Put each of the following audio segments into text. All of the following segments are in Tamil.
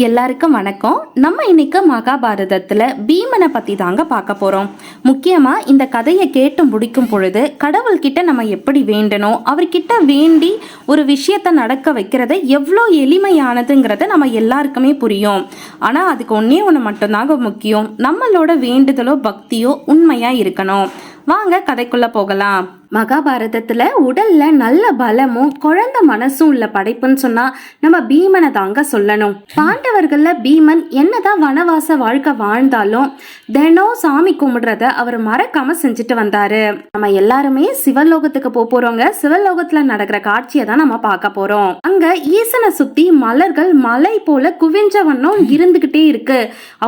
எல்லாருக்கும் வணக்கம். நம்ம இன்னைக்கு மகாபாரதத்துல பீமனை பத்தி தாங்க பார்க்க போறோம். முக்கியமா இந்த கதையை கேட்டு முடிக்கும் பொழுது கடவுள்கிட்ட நம்ம எப்படி வேண்டணும், அவர்கிட்ட வேண்டி ஒரு விஷயத்த நடக்க வைக்கிறது எவ்வளோ எளிமையானதுங்கிறத நம்ம எல்லாருக்குமே புரியும். ஆனா அதுக்கு ஒன்னே ஒன்று மட்டும்தாங்க முக்கியம், நம்மளோட வேண்டுதலோ பக்தியோ உண்மையா இருக்கணும். வாங்க கதைக்குள்ள போகலாம். மகாபாரதத்துல உடல்ல நல்ல பலமும் குழந்தை மனசும் உள்ள படைப்புன்னு சொன்னா நம்ம பீமனை தாங்க சொல்லணும். பாண்டவர்கள்ல பீமன் என்னதான் வனவாச வாழ்க்கை வாழ்ந்தாலும் தினம் சாமி கும்பிடுறத அவர் மறக்காம செஞ்சுட்டு வந்தாரு. நம்ம எல்லாருமே சிவலோகத்துக்கு போறோங்க. சிவலோகத்துல நடக்கிற காட்சியை தான் நம்ம பார்க்க போறோம். அங்க ஈசனை சுத்தி மலர்கள் மலை போல குவிஞ்ச வண்ணம் இருந்துகிட்டே இருக்கு.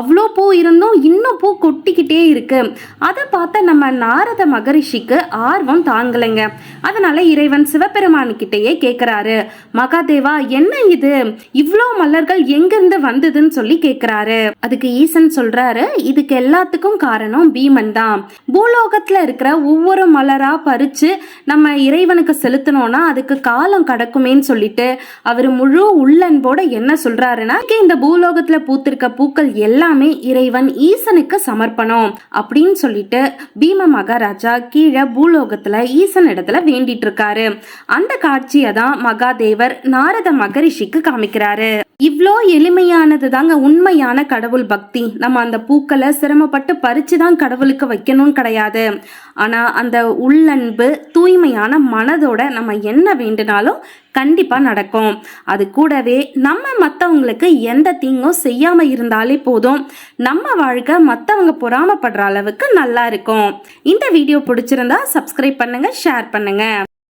அவ்வளோ பூ இருந்தும் இன்னும் பூ கொட்டிக்கிட்டே இருக்கு. அதை பார்த்த நம்ம நாரத மகரிஷிக்கு ஆர்வம் தாங்கலைங்க. அதனால இறைவன் சிவபெருமான் கிட்டேயே கேக்குறாரு, மகாதேவா என்ன இது, இவ்வளோ மலர்கள் எங்கிருந்து வந்ததுன்னு சொல்லி கேக்குறாரு. அதுக்கு ஈசன் சொல்றாரு, இதுக்கு எல்லாத்துக்கும் காரணம் பீமன் தான். பூலோகத்துல இருக்கிற ஒவ்வொரு மலரா பறிச்சு நம்ம இறைவனுக்கு செலுத்தணும்னா அதுக்கு காலம் கடக்குமேன்னு சொல்லிட்டு அவர் முழு உள்ளன்போட என்ன சொல்றாருன்னா, இந்த பூலோகத்துல பூத்திருக்க பூக்கள் எல்லாமே இறைவன் ஈசனுக்கு சமர்ப்பணம் அப்படின்னு சொல்லிட்டு பீம மகாராஜா கீழே பூலோகத்துல ஈசன் இடத்துல வேண்டிட்டு இருக்காரு. அந்த காட்சியை தான் மகாதேவர் நாரத மகரிஷிக்கு காமிக்கிறாரு. இவ்வளோ எளிமையானது தாங்க உண்மையான கடவுள் பக்தி. நம்ம அந்த பூக்களை சிரமப்பட்டு பறிச்சுதான் கடவுளுக்கு வைக்கணும் கிடையாது. ஆனா அந்த உள்ளன்பு தூய்மையான மனதோட நம்ம என்ன வேண்டுனாலும் கண்டிப்பா நடக்கும். அது கூடவே நம்ம மற்றவங்களுக்கு எந்த தீங்கும் செய்யாம இருந்தாலே போதும், நம்ம வாழ்க்கை மற்றவங்க பொறாமப்படுற அளவுக்கு நல்லா இருக்கும். இந்த வீடியோ பிடிச்சிருந்தா சப்ஸ்கிரைப் பண்ணுங்க, ஷேர் பண்ணுங்க.